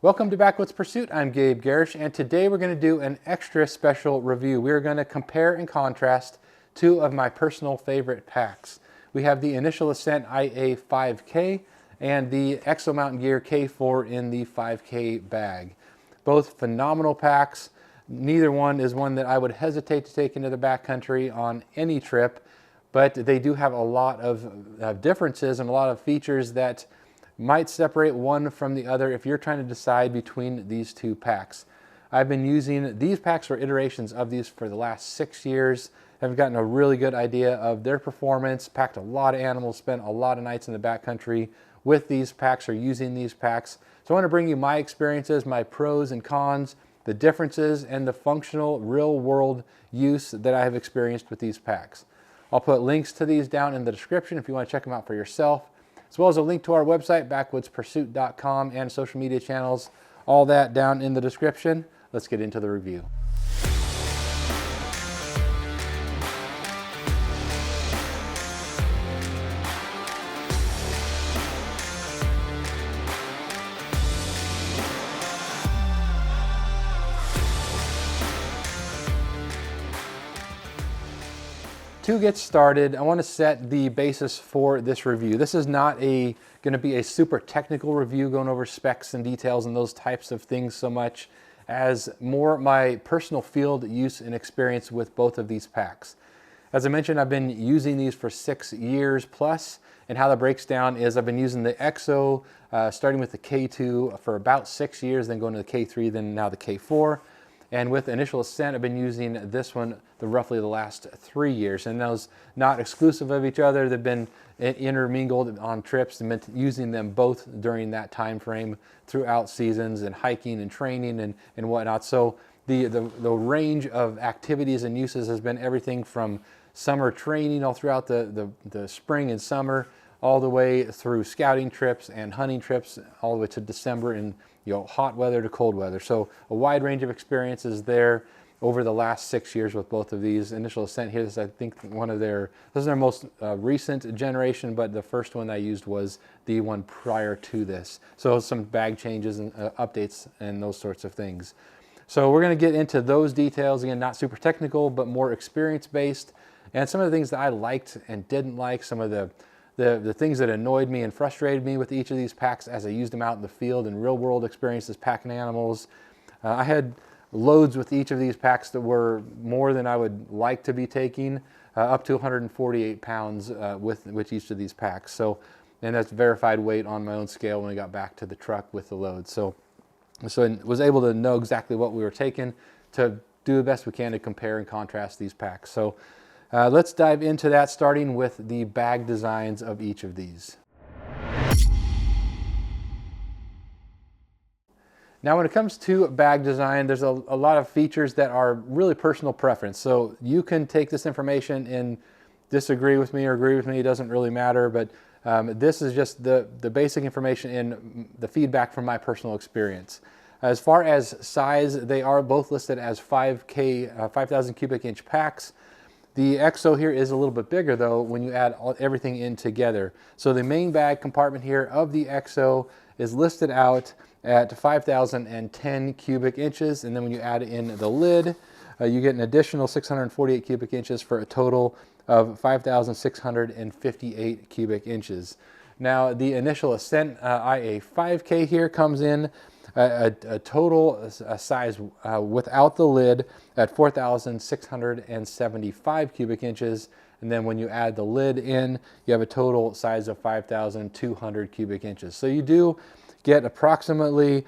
Welcome to Backwoods Pursuit. I'm Gabe Garish, and today we're going to do an extra special review. We're going to compare and contrast two of my personal favorite packs. We have the Initial Ascent IA 5K and the Exo Mountain Gear K4 in the 5K bag. Both phenomenal packs. Neither one is one that I would hesitate to take into the backcountry on any trip, but they do have a lot of differences and a lot of features that might separate one from the other if you're trying to decide between these two packs. I've been using these packs or iterations of these for the last 6 years. I've gotten a really good idea of their performance, packed a lot of animals, spent a lot of nights in the backcountry with these packs or using these packs. So I want to bring you my experiences, my pros and cons, the differences, and the functional real-world use that I have experienced with these packs. I'll put links to these down in the description if you want to check them out for yourself, as well as a link to our website, backwoodspursuit.com, and social media channels, all that down in the description. Let's get into the review. To get started, I want to set the basis for this review. This is not going to be a super technical review going over specs and details and those types of things so much as more my personal field use and experience with both of these packs. As I mentioned, I've been using these for 6 years plus, and how that breaks down is I've been using the Exo, starting with the K2 for about 6 years, then going to the K3, then now the K4. And with Initial Ascent, I've been using this one roughly the last 3 years. And those not exclusive of each other. They've been intermingled on trips and been using them both during that time frame throughout seasons and hiking and training and whatnot. So the range of activities and uses has been everything from summer training all throughout the spring and summer, all the way through scouting trips and hunting trips, all the way to December in hot weather to cold weather. So a wide range of experiences there over the last 6 years with both of these. Initial Ascent here is, I think, this is their most recent generation, but the first one I used was the one prior to this. So some bag changes and updates and those sorts of things. So we're going to get into those details. Again, not super technical, but more experience-based. And some of the things that I liked and didn't like, some of the things that annoyed me and frustrated me with each of these packs as I used them out in the field and real world experiences packing animals. I had loads with each of these packs that were more than I would like to be taking, up to 148 pounds with each of these packs. So, and that's verified weight on my own scale when I got back to the truck with the load. So I was able to know exactly what we were taking to do the best we can to compare and contrast these packs. So let's dive into that, starting with the bag designs of each of these. Now, when it comes to bag design, there's a lot of features that are really personal preference. So you can take this information and disagree with me or agree with me, it doesn't really matter, but this is just the basic information in the feedback from my personal experience. As far as size, they are both listed as 5,000 cubic inch packs. The Exo here is a little bit bigger though when you add everything in together. So the main bag compartment here of the Exo is listed out at 5,010 cubic inches, and then when you add in the lid, you get an additional 648 cubic inches for a total of 5,658 cubic inches. Now the Initial Ascent IA 5K here comes in a total size without the lid at 4,675 cubic inches, and then when you add the lid in, you have a total size of 5,200 cubic inches. So you do get approximately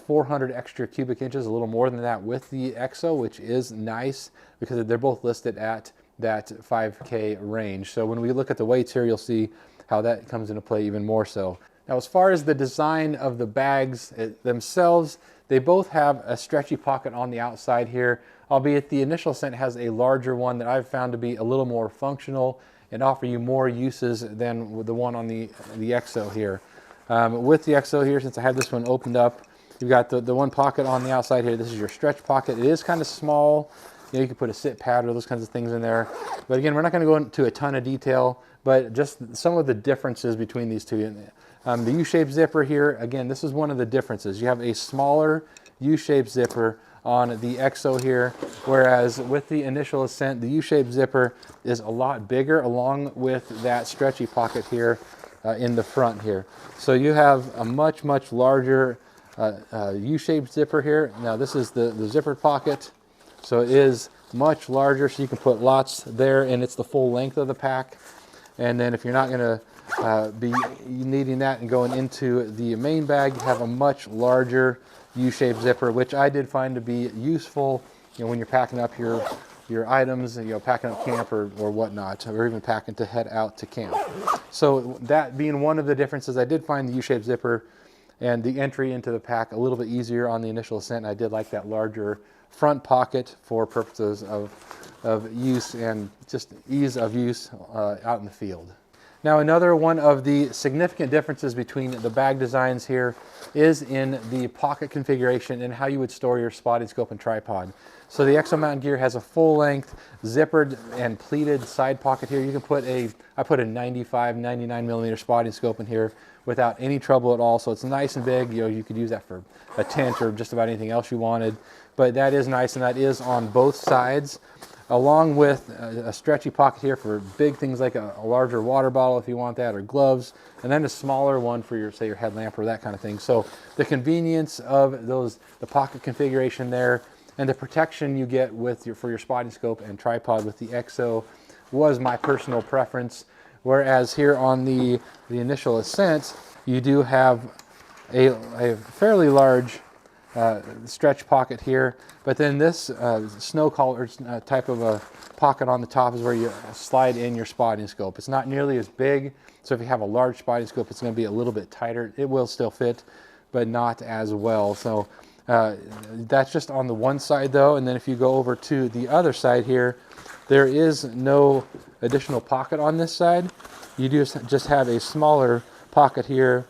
400 extra cubic inches, a little more than that with the Exo, which is nice because they're both listed at that 5K range. So when we look at the weights here, you'll see how that comes into play even more so. Now, as far as the design of the bags themselves, they both have a stretchy pocket on the outside here, albeit the Initial Ascent has a larger one that I've found to be a little more functional and offer you more uses than the one on the Exo here. With the Exo here, since I have this one opened up, you've got the one pocket on the outside here. This is your stretch pocket. It is kind of small. You can put a sit pad or those kinds of things in there. But again, we're not going to go into a ton of detail, but just some of the differences between these two. The U-shaped zipper here, again, this is one of the differences. You have a smaller U-shaped zipper on the Exo here, whereas with the Initial Ascent, the U-shaped zipper is a lot bigger, along with that stretchy pocket here in the front here. So you have a much, much larger U-shaped zipper here. Now this is the zippered pocket, so it is much larger, so you can put lots there, and it's the full length of the pack. And then if you're not going to be needing that and going into the main bag, you have a much larger U-shaped zipper, which I did find to be useful, you know, when you're packing up your items, you know, packing up camp or whatnot, or even packing to head out to camp. So that being one of the differences, I did find the U-shaped zipper and the entry into the pack a little bit easier on the Initial Ascent. I did like that larger front pocket for purposes of use and just ease of use out in the field. Now, another one of the significant differences between the bag designs here is in the pocket configuration and how you would store your spotting scope and tripod. So the Exo Mountain Gear has a full-length zippered and pleated side pocket here. You can put I put a 95, 99 millimeter spotting scope in here without any trouble at all. So it's nice and big. You know, you could use that for a tent or just about anything else you wanted. But that is nice, and that is on both sides, along with a stretchy pocket here for big things like a larger water bottle if you want that, or gloves, and then a smaller one for your, say, your headlamp or that kind of thing. So the convenience of the pocket configuration there, and the protection you get with for your spotting scope and tripod with the Exo was my personal preference. Whereas here on the Initial Ascent, you do have a fairly large stretch pocket here, but then this snow collar type of a pocket on the top is where you slide in your spotting scope. It's not nearly as big, so if you have a large spotting scope, it's going to be a little bit tighter. It will still fit, but not as well. So that's just on the one side though, and then if you go over to the other side here, there is no additional pocket on this side. You just have a smaller pocket here.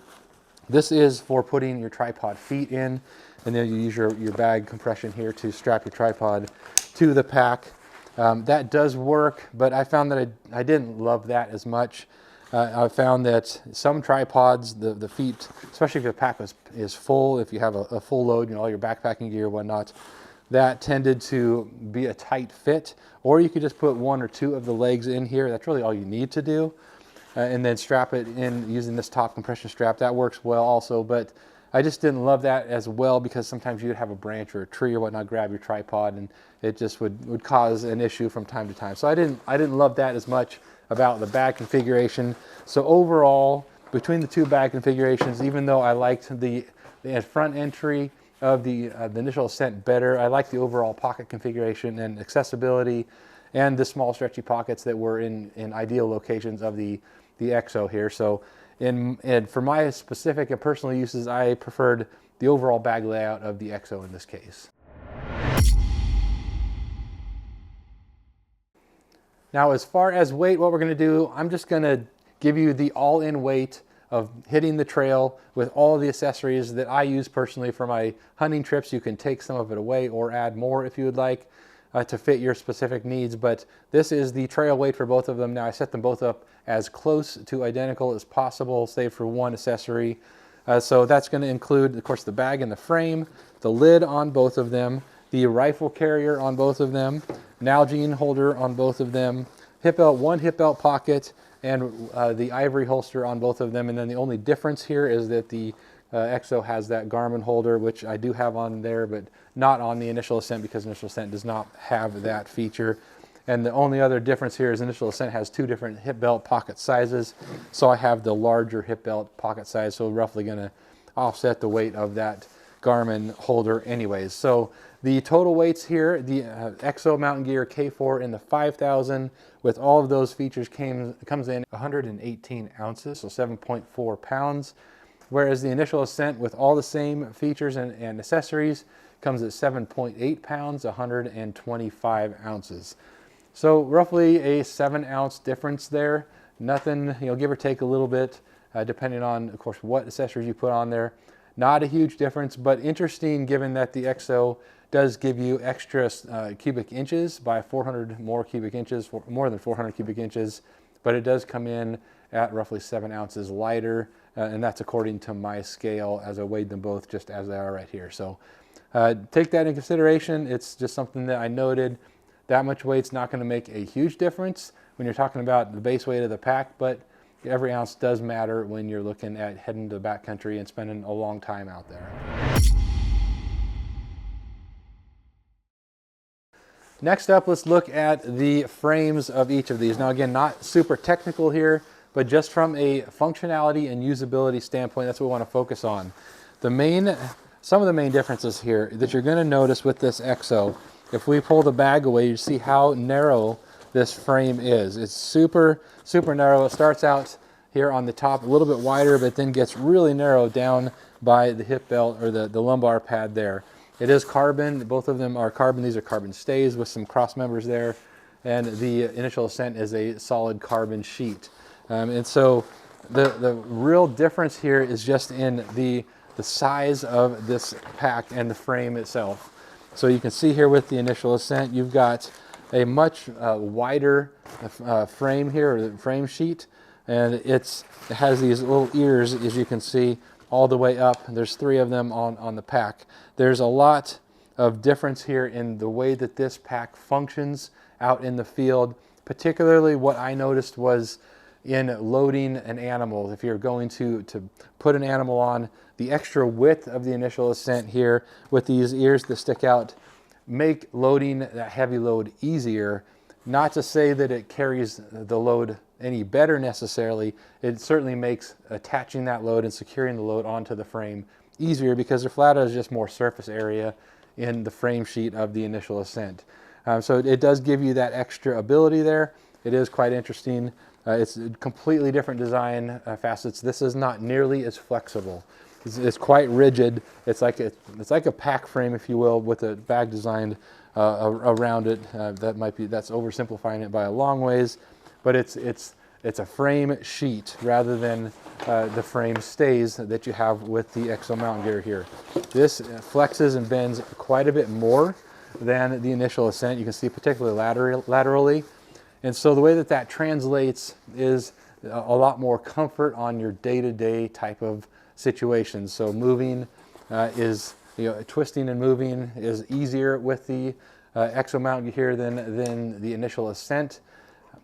This is for putting your tripod feet in, and then you use your bag compression here to strap your tripod to the pack. That does work, but I found that I didn't love that as much. I found that some tripods, the feet, especially if your pack is full, if you have a full load, you know, all your backpacking gear and whatnot, that tended to be a tight fit. Or you could just put one or two of the legs in here. That's really all you need to do. And then strap it in using this top compression strap. That works well also, but I just didn't love that as well, because sometimes you'd have a branch or a tree or whatnot grab your tripod, and it just would cause an issue from time to time. So I didn't love that as much about the bag configuration. So overall, between the two bag configurations, even though I liked the front entry of the Initial Ascent better, I liked the overall pocket configuration and accessibility, and the small stretchy pockets that were in ideal locations of the Exo here. So and for my specific and personal uses, I preferred the overall bag layout of the Exo in this case. Now, as far as weight, what we're going to do, I'm just going to give you the all-in weight of hitting the trail with all of the accessories that I use personally for my hunting trips. You can take some of it away or add more if you would like to fit your specific needs, but this is the trail weight for both of them. Now, I set them both up as close to identical as possible, save for one accessory. So that's going to include, of course, the bag and the frame, the lid on both of them, the rifle carrier on both of them, Nalgene holder on both of them, hip belt, one hip belt pocket, and the ivory holster on both of them. And then the only difference here is that the Exo has that Garmin holder, which I do have on there, but not on the Initial Ascent, because Initial Ascent does not have that feature. And the only other difference here is Initial Ascent has two different hip belt pocket sizes. So I have the larger hip belt pocket size, so roughly going to offset the weight of that Garmin holder anyways. So the total weights here, the Exo Mountain Gear K4 in the 5,000 with all of those features comes in 118 ounces, so 7.4 pounds. Whereas the Initial Ascent with all the same features and accessories comes at 7.8 pounds, 125 ounces. So roughly a 7-ounce difference there. Nothing, you know, give or take a little bit, depending on, of course, what accessories you put on there. Not a huge difference, but interesting given that the Exo does give you extra cubic inches by 400 more cubic inches, more than 400 cubic inches, but it does come in at roughly 7 ounces lighter and that's according to my scale as I weighed them both just as they are right here. So take that in consideration. It's just something that I noted. That much weight's not going to make a huge difference when you're talking about the base weight of the pack, but every ounce does matter when you're looking at heading to the backcountry and spending a long time out there. Next up, let's look at the frames of each of these. Now again, not super technical here, but just from a functionality and usability standpoint, that's what we want to focus on. Some of the main differences here that you're going to notice with this Exo, if we pull the bag away, you see how narrow this frame is. It's super, super narrow. It starts out here on the top a little bit wider, but then gets really narrow down by the hip belt or the lumbar pad there. It is carbon. Both of them are carbon. These are carbon stays with some cross members there. And the Initial Ascent is a solid carbon sheet. And so the real difference here is just in the size of this pack and the frame itself. So you can see here with the Initial Ascent, you've got a much wider frame here, or the frame sheet. And it has these little ears, as you can see, all the way up. There's 3 of them on the pack. There's a lot of difference here in the way that this pack functions out in the field. Particularly what I noticed was in loading an animal. If you're going to put an animal on, the extra width of the Initial Ascent here with these ears that stick out make loading that heavy load easier. Not to say that it carries the load any better necessarily. It certainly makes attaching that load and securing the load onto the frame easier because there flat out is just more surface area in the frame sheet of the Initial Ascent. So it does give you that extra ability there. It is quite interesting. It's a completely different design facets. This is not nearly as flexible. It's quite rigid. It's like a pack frame, if you will, with a bag designed around it. That's oversimplifying it by a long ways, but it's a frame sheet rather than the frame stays that you have with the Exo Mountain Gear here. This flexes and bends quite a bit more than the Initial Ascent. You can see particularly laterally. And so the way that translates is a lot more comfort on your day-to-day type of situations. So moving twisting and moving is easier with the Exo Mountain Gear than the Initial Ascent,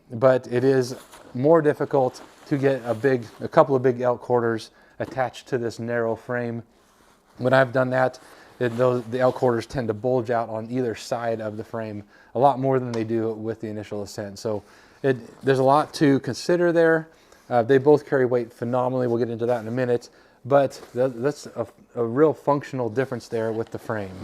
but it is more difficult to get a couple of big elk quarters attached to this narrow frame. When I've done that, the elk quarters tend to bulge out on either side of the frame a lot more than they do with the Initial Ascent. So there's a lot to consider there. They both carry weight phenomenally. We'll get into that in a minute, but that's a real functional difference there with the frame.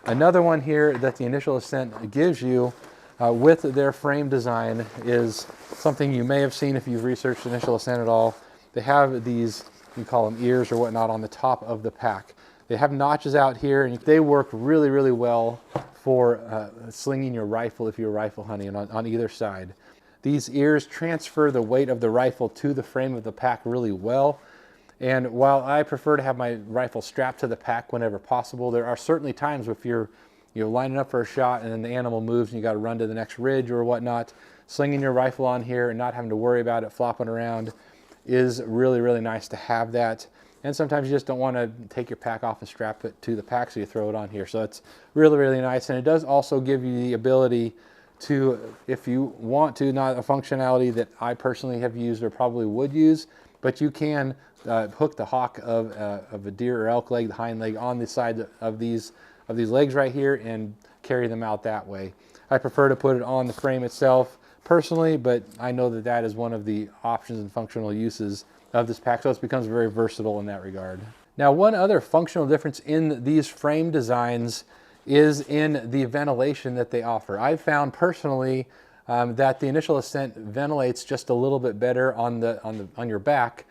Another one here that the Initial Ascent gives you with their frame design is something you may have seen if you've researched Initial Ascent at all. They have these, you call them ears or whatnot, on the top of the pack. They have notches out here, and they work really, really well for slinging your rifle if you're rifle hunting on either side. These ears transfer the weight of the rifle to the frame of the pack really well. And while I prefer to have my rifle strapped to the pack whenever possible, there are certainly times if you're lining up for a shot and then the animal moves and you got to run to the next ridge or whatnot, slinging your rifle on here and not having to worry about it flopping around is really, really nice to have that. And sometimes you just don't want to take your pack off and strap it to the pack, so you throw it on here. So it's really, really nice. And it does also give you the ability to, if you want to, not a functionality that I personally have used or probably would use, but you can hook the hock of a deer or elk leg, the hind leg, on the side of these legs right here and carry them out that way. I prefer to put it on the frame itself personally, but I know that is one of the options and functional uses of this pack, so it becomes very versatile in that regard. Now, one other functional difference in these frame designs is in the ventilation that they offer. I've found personally that the Initial Ascent ventilates just a little bit better on your back,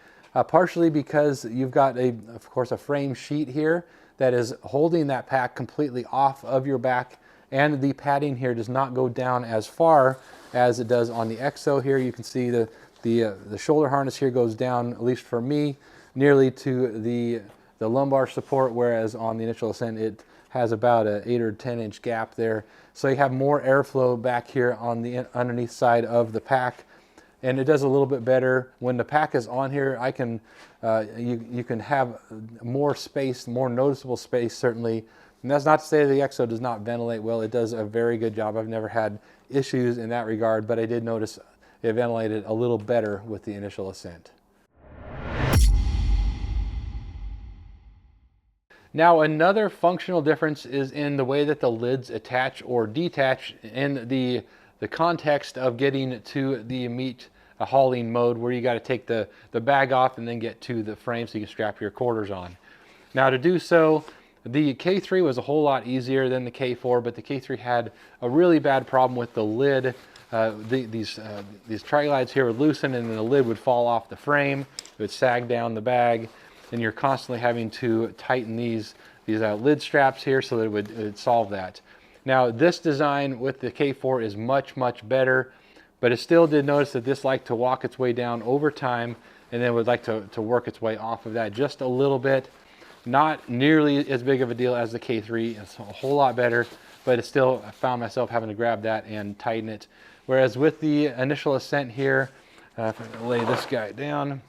partially because you've got of course a frame sheet here that is holding that pack completely off of your back, and the padding here does not go down as far as it does on the Exo here. You can see the shoulder harness here goes down, at least for me, nearly to the lumbar support, whereas on the Initial Ascent it has about an 8 or 10 inch gap there. So you have more airflow back here on the underneath side of the pack. and it does a little bit better. When the pack is on here, I can, you can have more space, more noticeable space certainly. And that's not to say the Exo does not ventilate well. It does a very good job. I've never had issues in that regard, but I did notice it ventilated a little better with the Initial Ascent. Now, another functional difference is in the way that the lids attach or detach in the context of getting to the meat hauling mode, where you got to take the bag off and then get to the frame so you can strap your quarters on. Now, to do so, the K3 was a whole lot easier than the K4, but the K3 had a really bad problem with the lid. These tri-glides here would loosen and then the lid would fall off the frame. It would sag down the bag, and you're constantly having to tighten these lid straps here so that it would solve that. Now, this design with the K4 is much, much better, but it still did notice that this liked to walk its way down over time and then would like to work its way off of that just a little bit. Not nearly as big of a deal as the K3. It's a whole lot better, but it still, I found myself having to grab that and tighten it. Whereas with the Initial Ascent here, if I lay this guy down,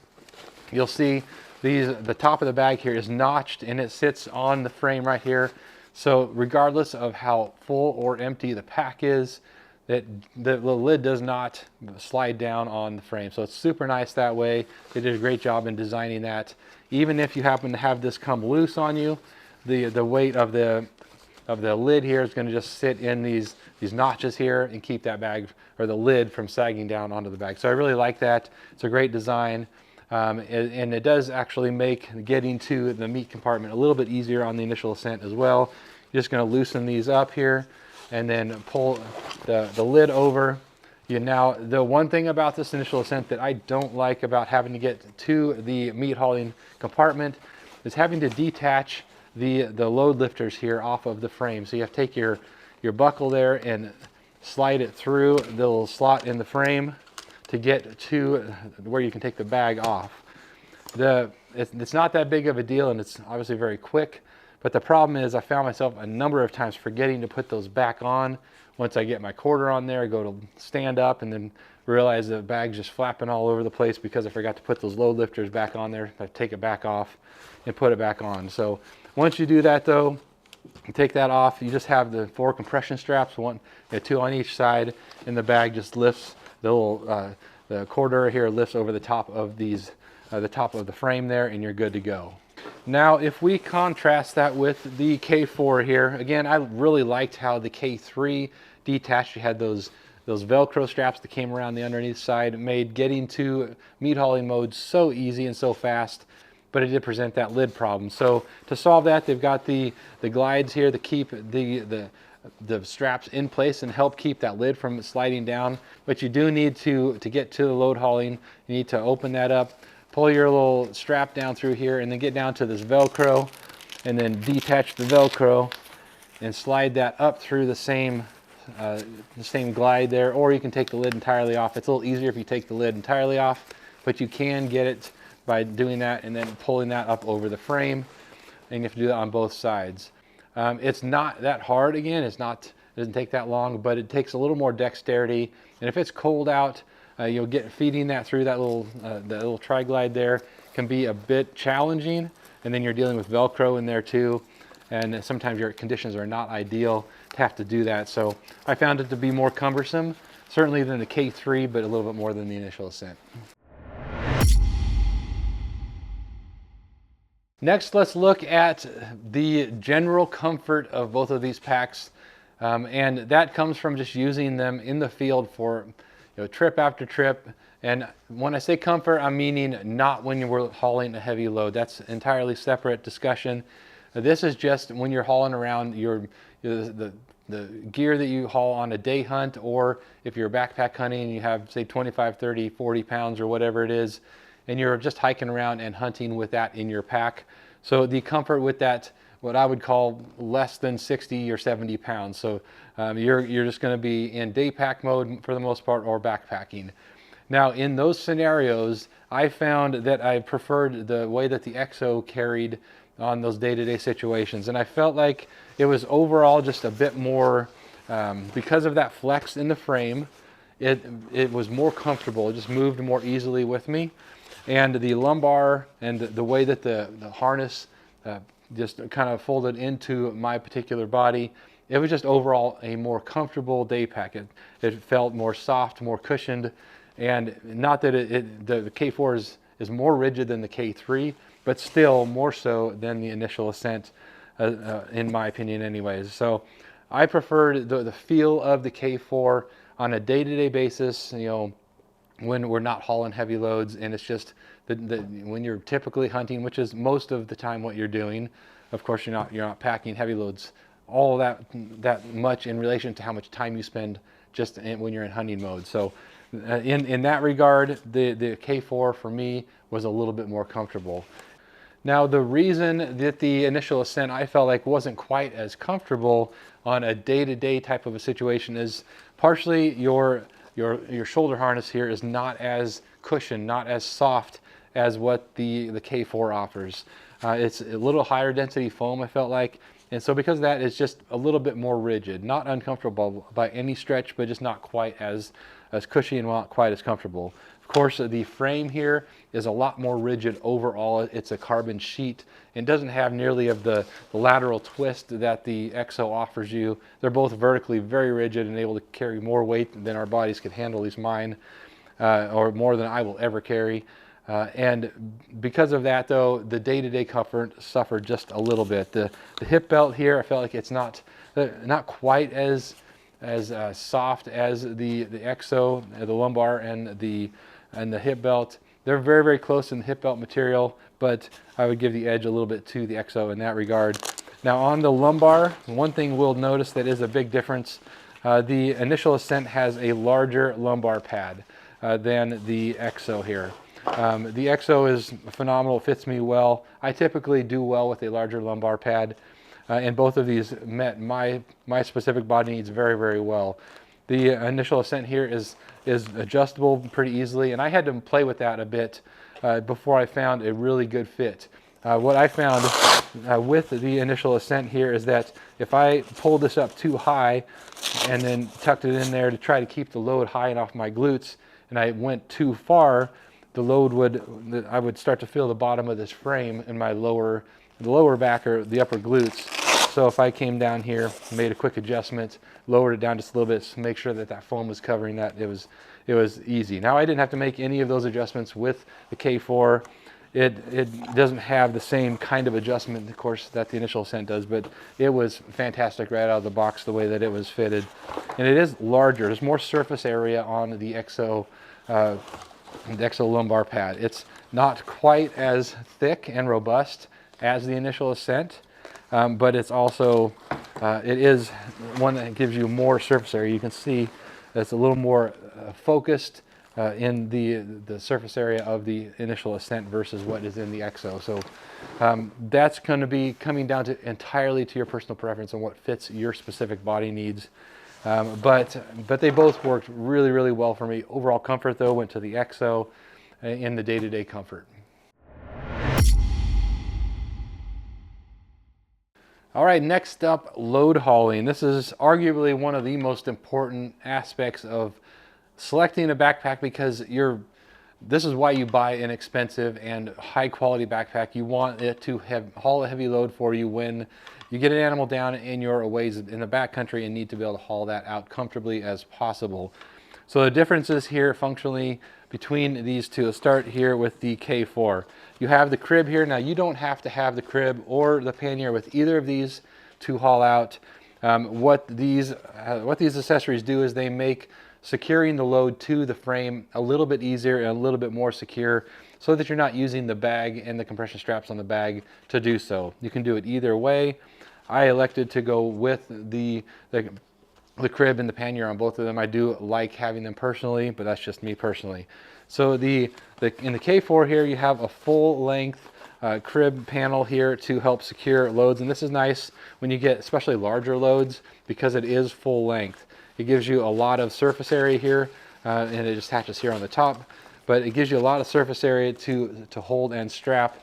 you'll see the top of the bag here is notched and it sits on the frame right here. So regardless of how full or empty the pack is, the lid does not slide down on the frame. So it's super nice that way. They did a great job in designing that. Even if you happen to have this come loose on you, the weight of the lid here is going to just sit in these notches here and keep that bag or the lid from sagging down onto the bag. So I really like that. It's a great design. And it does actually make getting to the meat compartment a little bit easier on the Initial Ascent as well. You're just going to loosen these up here and then pull the lid over. Now, the one thing about this Initial Ascent that I don't like about having to get to the meat hauling compartment is having to detach the load lifters here off of the frame. So you have to take your buckle there and slide it through the little slot in the frame to get to where you can take the bag off. It's not that big of a deal, and it's obviously very quick, but the problem is I found myself a number of times forgetting to put those back on. Once I get my quarter on there, I go to stand up and then realize the bag's just flapping all over the place because I forgot to put those load lifters back on there. I take it back off and put it back on. So once you do that though, you take that off, you just have the 4 compression straps, 2 on each side, and the bag just lifts. The little the quarter here lifts over the top of the top of the frame there, and you're good to go. Now, if we contrast that with the K4 here, again, I really liked how the K3 detached. You had those Velcro straps that came around the underneath side. It made getting to meat hauling mode so easy and so fast, but it did present that lid problem. So to solve that, they've got the glides here to keep the straps in place and help keep that lid from sliding down. But you do need to get to the load hauling, you need to open that up, pull your little strap down through here, and then get down to this Velcro, and then detach the Velcro and slide that up through the same glide there. Or you can take the lid entirely off. It's a little easier if you take the lid entirely off, but you can get it by doing that and then pulling that up over the frame, and you have to do that on both sides. It's not that hard. Again, it doesn't take that long, but it takes a little more dexterity. And if it's cold out, you'll get feeding that through that little tri-glide there can be a bit challenging. And then you're dealing with Velcro in there too. And sometimes your conditions are not ideal to have to do that. So I found it to be more cumbersome, certainly than the K3, but a little bit more than the Initial Ascent. Next, let's look at the general comfort of both of these packs, and that comes from just using them in the field for trip after trip. And when I say comfort, I'm meaning not when you're hauling a heavy load. That's an entirely separate discussion. This is just when you're hauling around the gear that you haul on a day hunt, or if you're backpack hunting and you have, say, 25, 30, 40 pounds or whatever it is, and you're just hiking around and hunting with that in your pack. So the comfort with that, what I would call less than 60 or 70 pounds. So you're just going to be in day pack mode for the most part, or backpacking. Now, in those scenarios, I found that I preferred the way that the Exo carried on those day-to-day situations. And I felt like it was overall just a bit more, because of that flex in the frame, it was more comfortable. It just moved more easily with me. And the lumbar and the way that the harness just kind of folded into my particular body, it was just overall a more comfortable day pack. It felt more soft, more cushioned, and not that the K4 is more rigid than the K3, but still more so than the Initial Ascent, in my opinion anyways. So I preferred the feel of the K4 on a day-to-day basis, you know, when we're not hauling heavy loads, and it's just when you're typically hunting, which is most of the time what you're doing. Of course, you're not packing heavy loads all that much in relation to how much time you spend just when you're in hunting mode. So in that regard, the K4 for me was a little bit more comfortable. Now, the reason that the Initial Ascent I felt like wasn't quite as comfortable on a day-to-day type of a situation is partially your shoulder harness here is not as cushioned, not as soft as what the K4 offers. It's a little higher density foam, I felt like, and so because of that, it's just a little bit more rigid. Not uncomfortable by any stretch, but just not quite as cushy and not quite as comfortable. Of course, the frame here is a lot more rigid overall. It's a carbon sheet and doesn't have nearly of the lateral twist that the Exo offers you. They're both vertically very rigid and able to carry more weight than our bodies could handle, at least mine, or more than I will ever carry. And because of that, though, the day-to-day comfort suffered just a little bit. The hip belt here, I felt like it's not quite as soft as the Exo, the lumbar and the hip belt. They're very, very close in the hip belt material, but I would give the edge a little bit to the Exo in that regard. Now on the lumbar, one thing we'll notice that is a big difference. The Initial Ascent has a larger lumbar pad than the Exo here. The Exo is phenomenal, it fits me well. I typically do well with a larger lumbar pad, and both of these met my specific body needs very, very well. The Initial Ascent here is adjustable pretty easily, and I had to play with that a bit before I found a really good fit. What I found with the Initial Ascent here is that if I pulled this up too high and then tucked it in there to try to keep the load high enough off my glutes, and I went too far, I would start to feel the bottom of this frame in my lower back or the upper glutes. So if I came down here, made a quick adjustment, lowered it down just a little bit to make sure that foam was covering that, it was easy. Now I didn't have to make any of those adjustments with the K4. It doesn't have the same kind of adjustment, of course, that the Initial Ascent does, but it was fantastic right out of the box the way that it was fitted. And it is larger. There's more surface area on the Exo lumbar pad. It's not quite as thick and robust as the Initial Ascent, but it's also, it is one that gives you more surface area. You can see it's a little more focused in the surface area of the Initial Ascent versus what is in the Exo. So that's going to be coming down to entirely to your personal preference and what fits your specific body needs. But they both worked really, really well for me. Overall comfort, though, went to the Exo in the day-to-day comfort. All right, next up, load hauling. This is arguably one of the most important aspects of selecting a backpack because this is why you buy an expensive and high quality backpack. You want it to haul a heavy load for you when you get an animal down in your aways in the backcountry and need to be able to haul that out comfortably as possible. So the differences here functionally between these two. Let's start here with the K4. You have the crib here. Now you don't have to have the crib or the pannier with either of these to haul out. What these accessories do is they make securing the load to the frame a little bit easier and a little bit more secure so that you're not using the bag and the compression straps on the bag to do so. You can do it either way. I elected to go with the crib and the pannier on both of them. I do like having them personally, but that's just me personally. So in the K4 here, you have a full length crib panel here to help secure loads. And this is nice when you get especially larger loads because it is full length. It gives you a lot of surface area here and it just attaches here on the top, but it gives you a lot of surface area to hold and strap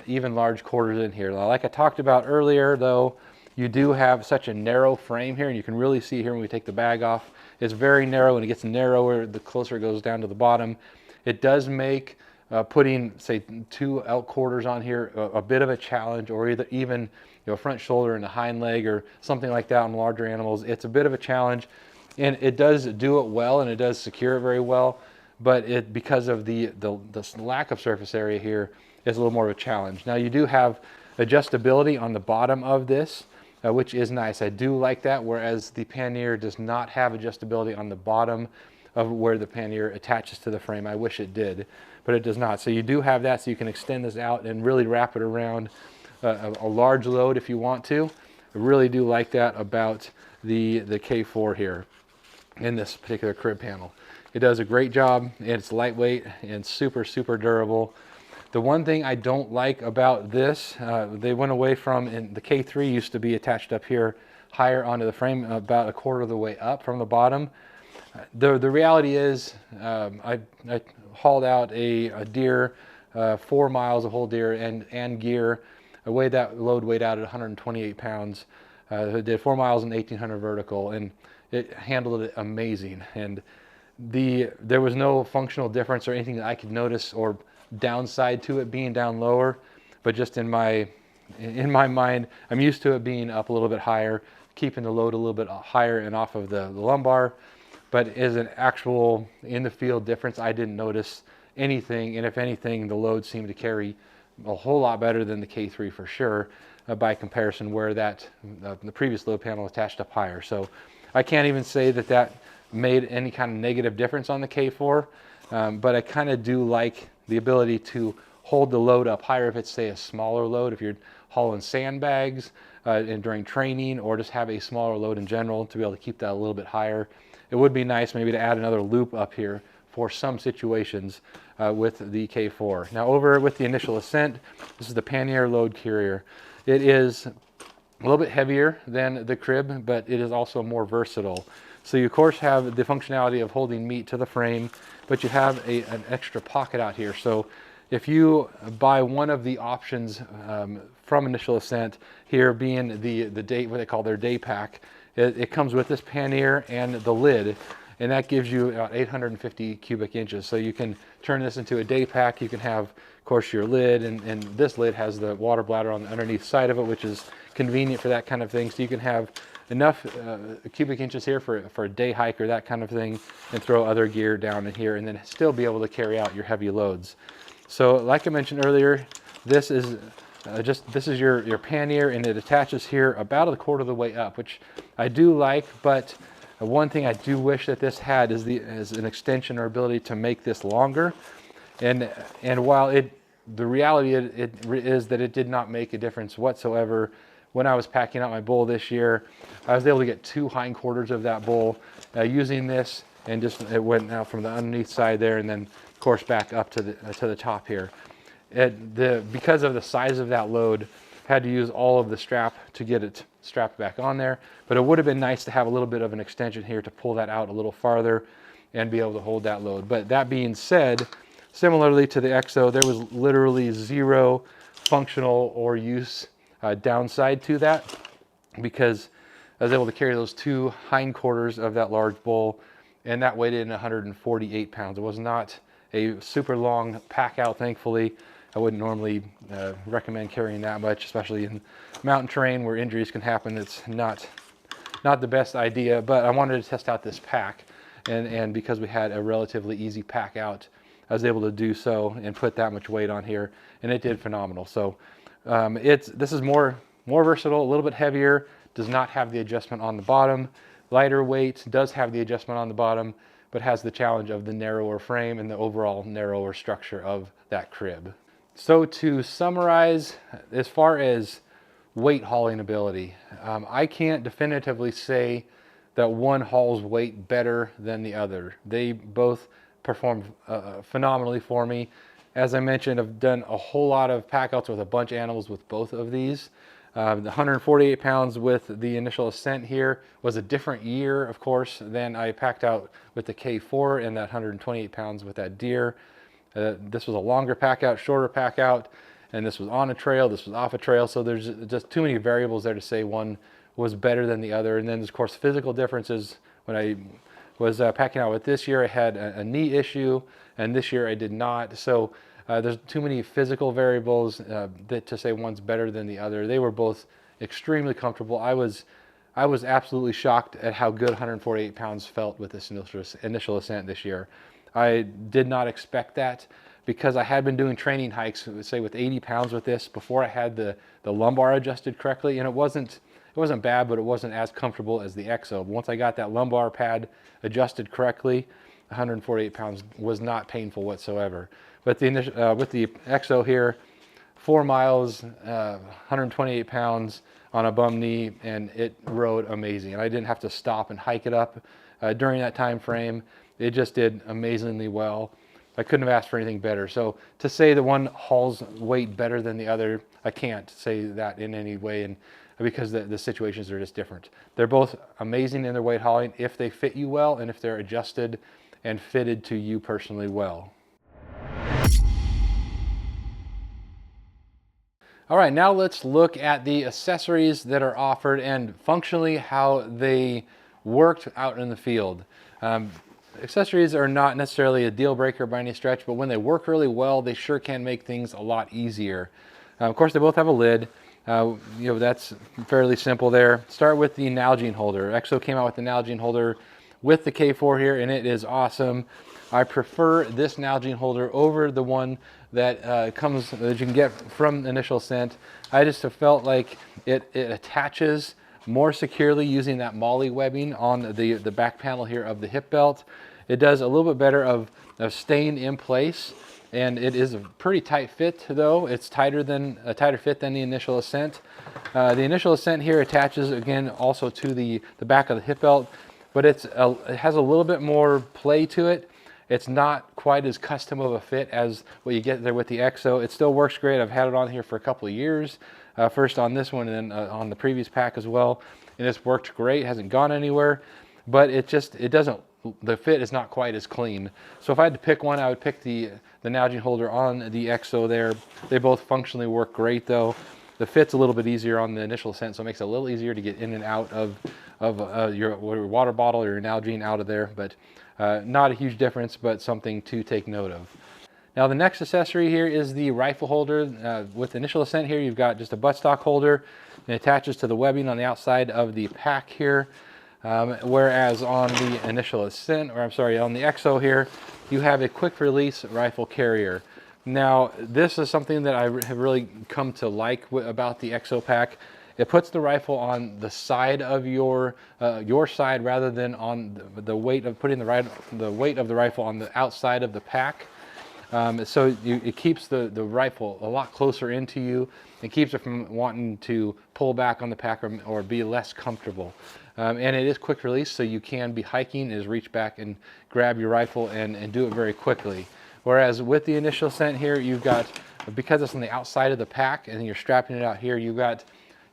even large quarters in here. Like I talked about earlier though, you do have such a narrow frame here, and you can really see here when we take the bag off, it's very narrow, and it gets narrower the closer it goes down to the bottom. It does make putting, say, 2 elk quarters on here a bit of a challenge, or even front shoulder and a hind leg or something like that on larger animals. It's a bit of a challenge, and it does do it well, and it does secure it very well, but because of the lack of surface area here, it's a little more of a challenge. Now you do have adjustability on the bottom of this, which is nice. I do like that, whereas the pannier does not have adjustability on the bottom of where the pannier attaches to the frame. I wish it did, but it does not. So you do have that, so you can extend this out and really wrap it around a large load if you want to. I really do like that about the K4 here in this particular crib panel. It does a great job, and it's lightweight and super, super durable. The one thing I don't like about this, they went away from, and the K3 used to be attached up here higher onto the frame, about a quarter of the way up from the bottom. The reality is, I hauled out a deer, 4 miles of whole deer and gear. That load weighed out at 128 pounds. It did 4 miles and 1,800 vertical, and it handled it amazing. And there was no functional difference or anything that I could notice or downside to it being down lower, but just in my mind, I'm used to it being up a little bit higher, keeping the load a little bit higher and off of the lumbar. But as an actual in the field difference, I didn't notice anything, and if anything, the load seemed to carry a whole lot better than the K3 for sure, by comparison, where the previous load panel attached up higher. So I can't even say that made any kind of negative difference on the K4, but I kind of do like the ability to hold the load up higher if it's, say, a smaller load, if you're hauling sandbags and during training, or just have a smaller load in general, to be able to keep that a little bit higher. It would be nice maybe to add another loop up here for some situations with the K4. Now over with the Initial Ascent, this is the pannier load carrier. It is a little bit heavier than the crib, but it is also more versatile. So you of course have the functionality of holding meat to the frame, but you have an extra pocket out here. So if you buy one of the options from Initial Ascent, here being what they call their day pack, it comes with this pannier and the lid, and that gives you about 850 cubic inches. So you can turn this into a day pack. You can have, of course, your lid, and this lid has the water bladder on the underneath side of it, which is convenient for that kind of thing. So you can have enough cubic inches here for a day hike or that kind of thing, and throw other gear down in here, and then still be able to carry out your heavy loads. So like I mentioned earlier, this is your pannier, and it attaches here about a quarter of the way up, which I do like, but one thing I do wish that this had is an extension or ability to make this longer. And while the reality is that it did not make a difference whatsoever when I was packing out my bull this year. I was able to get 2 hindquarters of that bull using this, and it went out from the underneath side there, and then of course back up to the top here. Because of the size of that load, had to use all of the strap to get it strapped back on there, but it would have been nice to have a little bit of an extension here to pull that out a little farther and be able to hold that load. But that being said, similarly to the Exo, there was literally zero functional or use downside to that, because I was able to carry those 2 hindquarters of that large bull, and that weighed in 148 pounds. It was not a super long pack out, thankfully. I wouldn't normally recommend carrying that much, especially in mountain terrain where injuries can happen. It's not the best idea, but I wanted to test out this pack, and because we had a relatively easy pack out, I was able to do so and put that much weight on here, and it did phenomenal. So this is more versatile, a little bit heavier, does not have the adjustment on the bottom, lighter weight, does have the adjustment on the bottom, but has the challenge of the narrower frame and the overall narrower structure of that crib. So to summarize, as far as weight hauling ability, I can't definitively say that one hauls weight better than the other. They both perform phenomenally for me. As I mentioned, I've done a whole lot of packouts with a bunch of animals with both of these. The 148 pounds with the Initial Ascent here was a different year, of course, than I packed out with the K4, and that 128 pounds with that deer. This was a longer pack out, shorter pack out, and this was on a trail, this was off a trail. So there's just too many variables there to say one was better than the other. And then of course physical differences. When I was packing out with this year, I had a knee issue, and this year I did not. So there's too many physical variables that to say one's better than the other. They were both extremely comfortable. I was absolutely shocked at how good 148 pounds felt with this initial ascent this year. I did not expect that, because I had been doing training hikes, say with 80 pounds with this before I had the lumbar adjusted correctly, and it wasn't bad, but it wasn't as comfortable as the Exo. But once I got that lumbar pad adjusted correctly, 148 pounds was not painful whatsoever. But with the Exo here, 4 miles, 128 pounds on a bum knee, and it rode amazing. And I didn't have to stop and hike it up during that time frame. It just did amazingly well. I couldn't have asked for anything better. So to say that one hauls weight better than the other, I can't say that in any way, and because the situations are just different. They're both amazing in their weight hauling if they fit you well and if they're adjusted and fitted to you personally well. All right, now let's look at the accessories that are offered and functionally how they worked out in the field. Accessories are not necessarily a deal breaker by any stretch, but when they work really well, they sure can make things a lot easier. Of course, they both have a lid. That's fairly simple there. Start with the Nalgene holder. Exo came out with the Nalgene holder with the K4 here, and it is awesome. I prefer this Nalgene holder over the one that that you can get from Initial Ascent. I just have felt like it attaches more securely using that MOLLE webbing on the back panel here of the hip belt. It does a little bit better of staying in place, and it is a pretty tight fit though. It's a tighter fit than the Initial Ascent. The Initial Ascent here attaches again also to the back of the hip belt, but it has a little bit more play to it. It's not quite as custom of a fit as what you get there with the Exo. It still works great. I've had it on here for a couple of years. First on this one and then on the previous pack as well. And it's worked great, hasn't gone anywhere, but the fit is not quite as clean. So if I had to pick one, I would pick the Nalgene holder on the Exo there. They both functionally work great though. The fit's a little bit easier on the Initial Ascent, so it makes it a little easier to get in and out of your water bottle or your Nalgene out of there, but not a huge difference, but something to take note of. Now the next accessory here is the rifle holder. With Initial Ascent here, you've got just a buttstock holder, and it attaches to the webbing on the outside of the pack here. Whereas on the Initial Ascent, on the Exo here, you have a quick release rifle carrier. Now this is something that I have really come to like about the Exo pack. It puts the rifle on the side of your side rather than on the weight of putting the weight of the rifle on the outside of the pack. So it keeps the rifle a lot closer into you. It keeps it from wanting to pull back on the pack or be less comfortable. And it is quick release, so you can be hiking, is reach back and grab your rifle and do it very quickly. Whereas with the Initial Ascent here, you've got, because it's on the outside of the pack and you're strapping it out here, you've got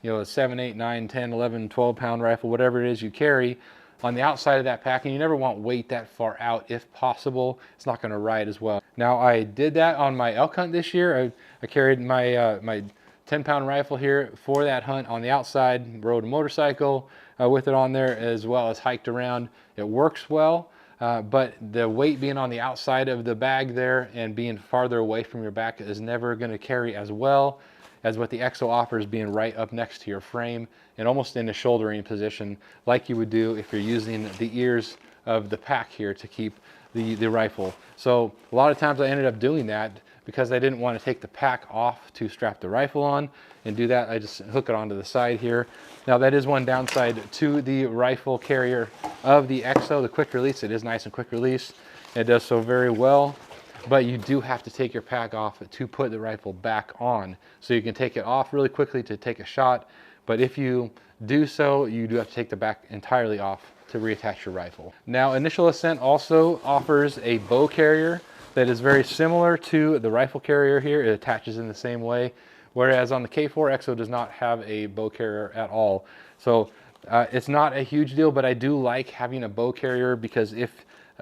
a 7, 8, 9, 10, 11, 12 pound rifle, whatever it is you carry on the outside of that pack, and you never want weight that far out if possible. It's not going to ride as well. Now I did that on my elk hunt this year. I carried my my 10-pound rifle here for that hunt on the outside, rode a motorcycle with it on there, as well as hiked around. It works well, but the weight being on the outside of the bag there and being farther away from your back is never going to carry as well as what the Exo offers, being right up next to your frame and almost in a shouldering position like you would do if you're using the ears of the pack here to keep the rifle. So a lot of times I ended up doing that because I didn't want to take the pack off to strap the rifle on and do that. I just hook it onto the side here. Now that is one downside to the rifle carrier of the Exo, the quick release. It is nice and quick release. It does so very well, but you do have to take your pack off to put the rifle back on. So you can take it off really quickly to take a shot, but if you do so, you do have to take the back entirely off to reattach your rifle. Now Initial Ascent also offers a bow carrier that is very similar to the rifle carrier here. It attaches in the same way, whereas on the K4, Exo does not have a bow carrier at all. So it's not a huge deal, but I do like having a bow carrier because if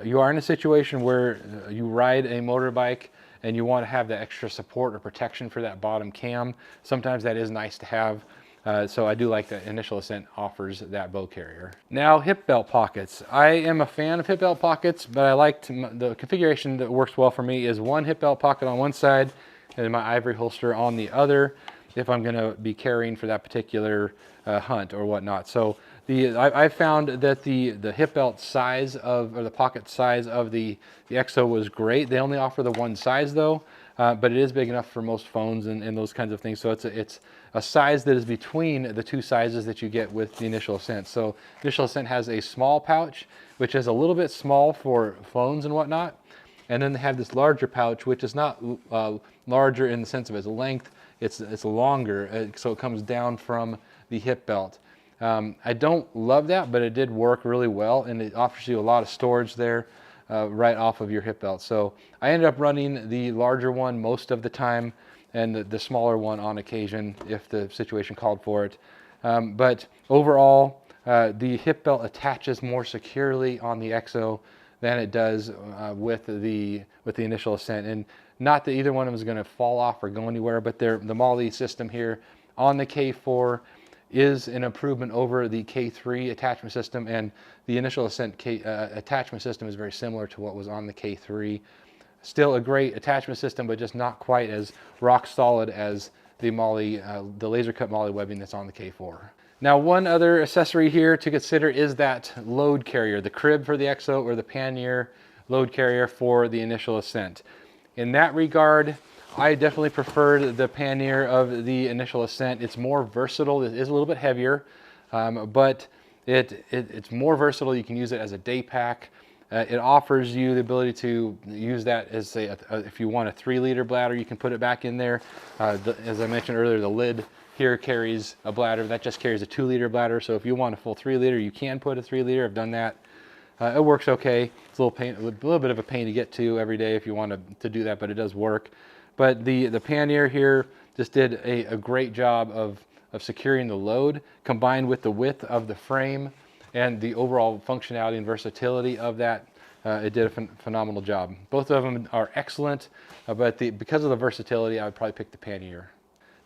you are in a situation where you ride a motorbike and you want to have that extra support or protection for that bottom cam, sometimes that is nice to have. So I do like that Initial Ascent offers that bow carrier. Now, hip belt pockets. I am a fan of hip belt pockets, but I liked the configuration that works well for me is one hip belt pocket on one side and then my ivory holster on the other if I'm going to be carrying for that particular hunt or whatnot. So I found that the hip belt size of, or the pocket size of the Exo was great. They only offer the one size though, but it is big enough for most phones and those kinds of things. So it's a size that is between the two sizes that you get with the Initial Ascent. So Initial Ascent has a small pouch, which is a little bit small for phones and whatnot. And then they have this larger pouch, which is not larger in the sense of its length. It's longer, so it comes down from the hip belt. I don't love that, but it did work really well, and it offers you a lot of storage there right off of your hip belt. So I ended up running the larger one most of the time, and the smaller one on occasion if the situation called for it. But overall, the hip belt attaches more securely on the Exo than it does with the Initial Ascent. And not that either one of them is going to fall off or go anywhere, but the MOLLE system here on the K4 is an improvement over the K3 attachment system, and the Initial Ascent attachment system is very similar to what was on the K3. Still a great attachment system, but just not quite as rock solid as the MOLLE, the laser cut MOLLE webbing that's on the K4. Now, one other accessory here to consider is that load carrier, the crib for the Exo or the pannier load carrier for the Initial Ascent. In that regard, I definitely preferred the pannier of the Initial Ascent. It's more versatile. It is a little bit heavier, but it's more versatile. You can use it as a day pack. It offers you the ability to use that as if you want a 3-liter bladder, you can put it back in there. As I mentioned earlier, the lid here carries a bladder that just carries a 2-liter bladder. So if you want a full 3-liter, you can put a 3-liter. I've done that. It works okay. It's a little bit of a pain to get to every day if you want to do that, but it does work. But the pannier here just did a great job of securing the load, combined with the width of the frame and the overall functionality and versatility of that. It did a phenomenal job. Both of them are excellent, but because of the versatility, I would probably pick the pannier.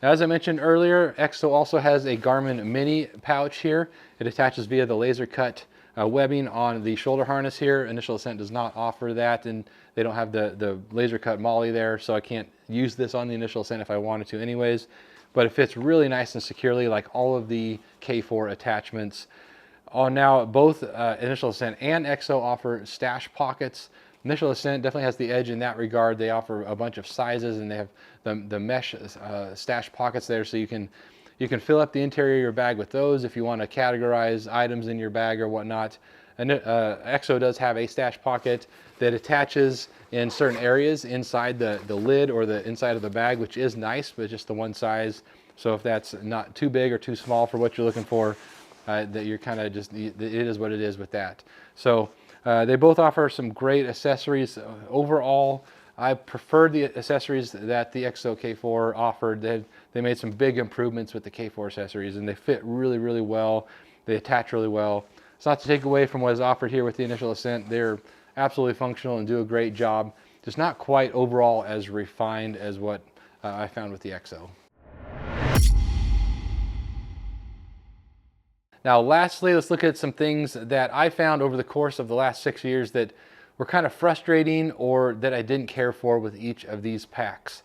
Now, as I mentioned earlier, Exo also has a Garmin Mini pouch here. It attaches via the laser cut webbing on the shoulder harness here. Initial Ascent does not offer that, and they don't have the laser cut MOLLE there, so I can't use this on the Initial Ascent if I wanted to anyways. But it fits really nice and securely like all of the K4 attachments. Now, both Initial Ascent and Exo offer stash pockets. Initial Ascent definitely has the edge in that regard. They offer a bunch of sizes, and they have the mesh stash pockets there, so you can fill up the interior of your bag with those if you want to categorize items in your bag or whatnot. And Exo does have a stash pocket that attaches in certain areas inside the lid or the inside of the bag, which is nice, but just the one size. So if that's not too big or too small for what you're looking for, that you're kind of just, it is what it is with that. So they both offer some great accessories. Overall, I preferred the accessories that the Exo K4 offered. They made some big improvements with the K4 accessories, and they fit really, really well. They attach really well. It's not to take away from what is offered here with the Initial Ascent. They're absolutely functional and do a great job. Just not quite overall as refined as what I found with the Exo. Now, lastly, let's look at some things that I found over the course of the last 6 years that were kind of frustrating or that I didn't care for with each of these packs.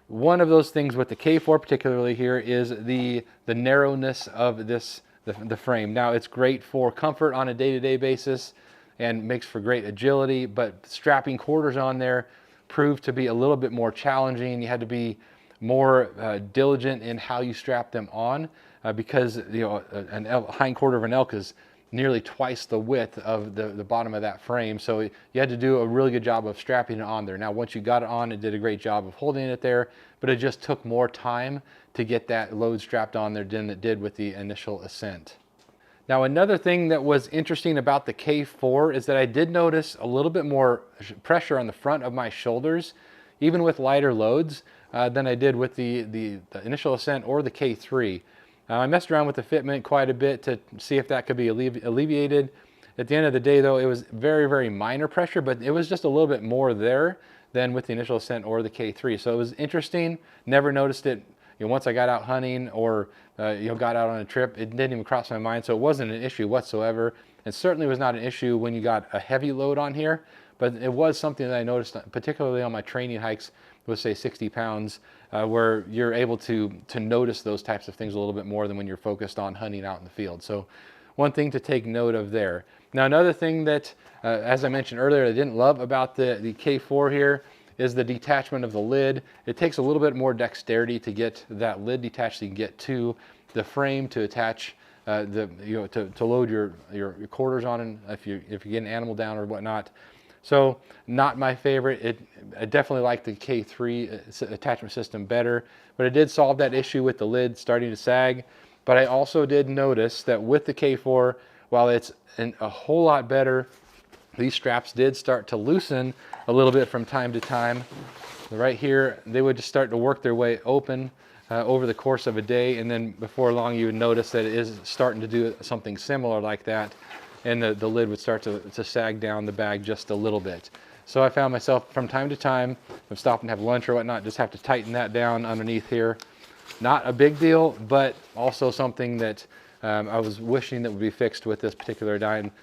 One of those things with the K4 particularly here is the narrowness of the frame. Now, it's great for comfort on a day-to-day basis and makes for great agility, but strapping quarters on there proved to be a little bit more challenging. You had to be more diligent in how you strap them on because a hind quarter of an elk is nearly twice the width of the bottom of that frame. So you had to do a really good job of strapping it on there. Now, once you got it on, it did a great job of holding it there, but it just took more time to get that load strapped on there than it did with the Initial Ascent. Now, another thing that was interesting about the K4 is that I did notice a little bit more pressure on the front of my shoulders, even with lighter loads, than I did with the Initial Ascent or the K3. I messed around with the fitment quite a bit to see if that could be alleviated. At the end of the day, though, it was very, very minor pressure, but it was just a little bit more there than with the Initial Ascent or the K3. So it was interesting. Never noticed it, once I got out hunting or got out on a trip. It didn't even cross my mind, so it wasn't an issue whatsoever. And certainly was not an issue when you got a heavy load on here. But it was something that I noticed, particularly on my training hikes with, say, 60 pounds, where you're able to notice those types of things a little bit more than when you're focused on hunting out in the field. So one thing to take note of there. Now, another thing that, as I mentioned earlier, I didn't love about the K4 here is the detachment of the lid. It takes a little bit more dexterity to get that lid detached so you can get to the frame to attach to load your quarters on, and if you get an animal down or whatnot. So not my favorite. I definitely like the K3 attachment system better, but it did solve that issue with the lid starting to sag. But I also did notice that with the K4, while it's a whole lot better, these straps did start to loosen a little bit from time to time. Right here, they would just start to work their way open over the course of a day, and then before long you would notice that it is starting to do something similar like that, and the lid would start to sag down the bag just a little bit. So I found myself from time to time, if I'm stopping to have lunch or whatnot, just have to tighten that down underneath here. Not a big deal, but also something that I was wishing that would be fixed with this particular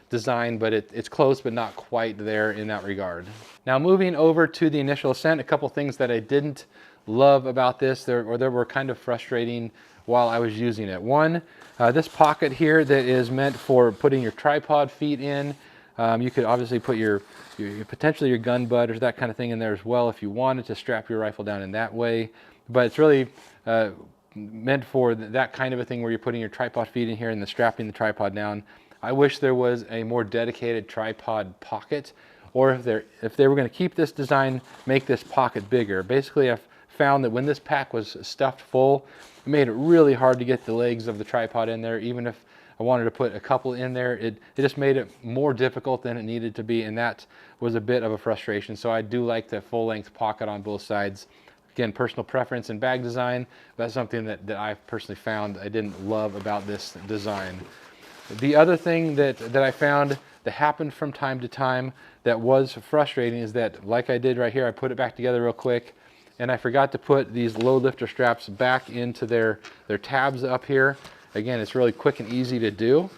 design, but it's close, but not quite there in that regard. Now moving over to the Initial Ascent, a couple things that I didn't love about this, or that were kind of frustrating while I was using it. One, this pocket here that is meant for putting your tripod feet in. You could obviously put potentially your gun butt or that kind of thing in there as well if you wanted to strap your rifle down in that way. But it's really meant for that kind of a thing where you're putting your tripod feet in here and then strapping the tripod down. I wish there was a more dedicated tripod pocket, or if they were going to keep this design, make this pocket bigger. Basically, I've found that when this pack was stuffed full, it made it really hard to get the legs of the tripod in there. Even if I wanted to put a couple in there, it just made it more difficult than it needed to be, and that was a bit of a frustration. So I do like the full-length pocket on both sides. Again, personal preference and bag design, but that's something that I've personally found I didn't love about this design. The other thing that I found that happened from time to time that was frustrating is that, like I did right here, I put it back together real quick, and I forgot to put these load lifter straps back into their tabs up here. Again, it's really quick and easy to do,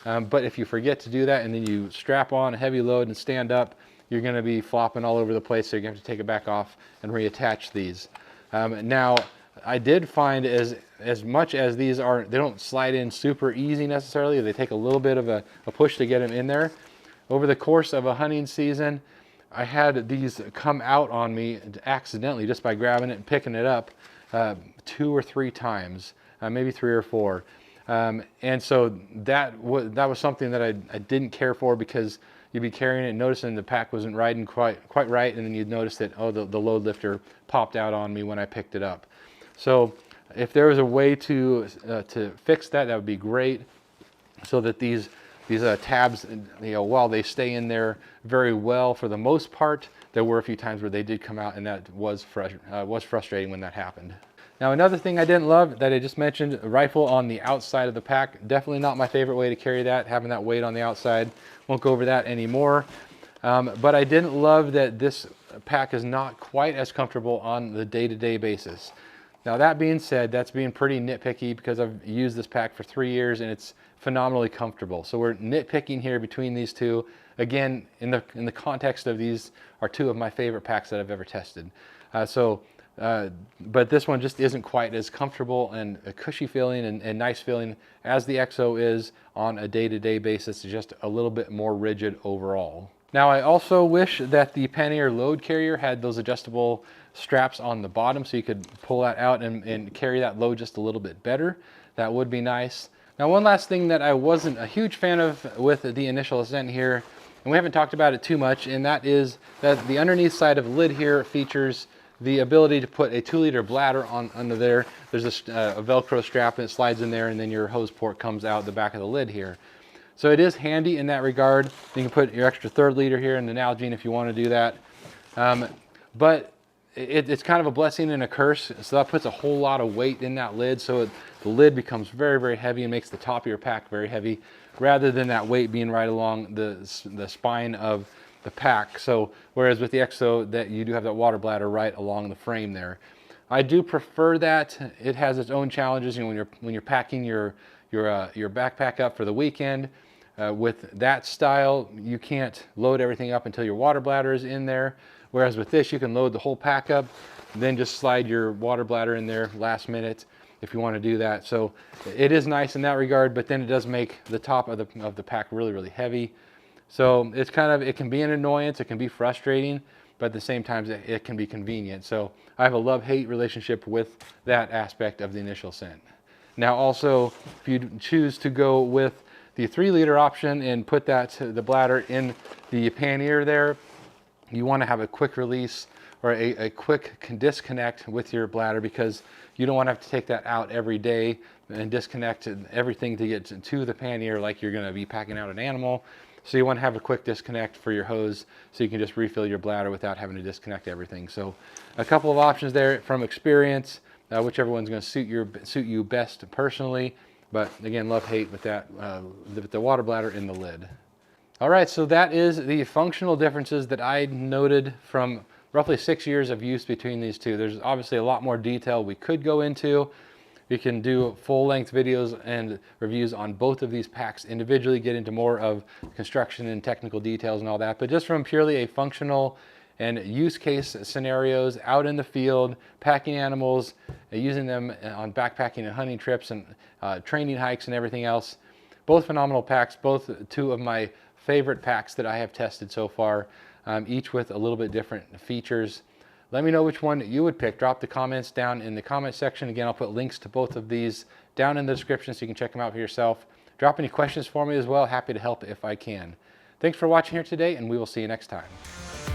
but if you forget to do that and then you strap on a heavy load and stand up, you're going to be flopping all over the place, so you're going to have to take it back off and reattach these. Now, I did find as much as these they don't slide in super easy necessarily. They take a little bit of a push to get them in there. Over the course of a hunting season, I had these come out on me accidentally just by grabbing it and picking it up 2 or 3 times, maybe 3 or 4. And so that was something that I didn't care for, because you'd be carrying it and noticing the pack wasn't riding quite right, and then you'd notice that, oh, the load lifter popped out on me when I picked it up. So if there was a way to fix that, that would be great, so that these tabs, while they stay in there very well for the most part, there were a few times where they did come out, and that was frustrating when that happened. Now, another thing I didn't love that I just mentioned, a rifle on the outside of the pack. Definitely not my favorite way to carry that, having that weight on the outside. Won't go over that anymore. But I didn't love that this pack is not quite as comfortable on the day-to-day basis. Now, that being said, that's being pretty nitpicky, because I've used this pack for 3 years and it's phenomenally comfortable. So we're nitpicking here between these two. Again, in the context of these are 2 of my favorite packs that I've ever tested. But this one just isn't quite as comfortable and a cushy feeling and nice feeling as the Exo is on a day-to-day basis. It's just a little bit more rigid overall. Now, I also wish that the Pannier load carrier had those adjustable straps on the bottom, so you could pull that out and carry that load just a little bit better. That would be nice. Now, one last thing that I wasn't a huge fan of with the Initial Ascent here, and we haven't talked about it too much, and that is that the underneath side of the lid here features the ability to put a 2-liter bladder under there. There's a Velcro strap, and it slides in there, and then your hose port comes out the back of the lid here. So it is handy in that regard. You can put your extra 3rd liter here in the Nalgene if you want to do that. But it's kind of a blessing and a curse. So that puts a whole lot of weight in that lid, so the lid becomes very, very heavy and makes the top of your pack very heavy, rather than that weight being right along the spine of the pack. So whereas with the Exo, that you do have that water bladder right along the frame there. I do prefer that. It has its own challenges. You know, when you're packing your backpack up for the weekend, with that style, you can't load everything up until your water bladder is in there. Whereas with this, you can load the whole pack up, then just slide your water bladder in there last minute if you want to do that. So it is nice in that regard, but then it does make the top of the pack really, really heavy. So it's it can be an annoyance, it can be frustrating, but at the same time, it can be convenient. So I have a love-hate relationship with that aspect of the Initial Ascent. Now also, if you choose to go with the 3-liter option and put the bladder in the pannier there, you want to have a quick release or a quick disconnect with your bladder, because you don't want to have to take that out every day and disconnect everything to get to the pannier like you're going to be packing out an animal. So you want to have a quick disconnect for your hose so you can just refill your bladder without having to disconnect everything. So a couple of options there from experience, whichever one's going to suit you best personally. But again, love-hate with that, the water bladder in the lid. All right, so that is the functional differences that I noted from roughly 6 years of use between these two. There's obviously a lot more detail we could go into. We can do full-length videos and reviews on both of these packs individually, get into more of construction and technical details and all that. But just from purely a functional and use case scenarios out in the field, packing animals, using them on backpacking and hunting trips and training hikes and everything else, both phenomenal packs, both two of my favorite packs that I have tested so far, each with a little bit different features. Let me know which one you would pick. Drop the comments down in the comment section. Again, I'll put links to both of these down in the description so you can check them out for yourself. Drop any questions for me as well. Happy to help if I can. Thanks for watching here today, and we will see you next time.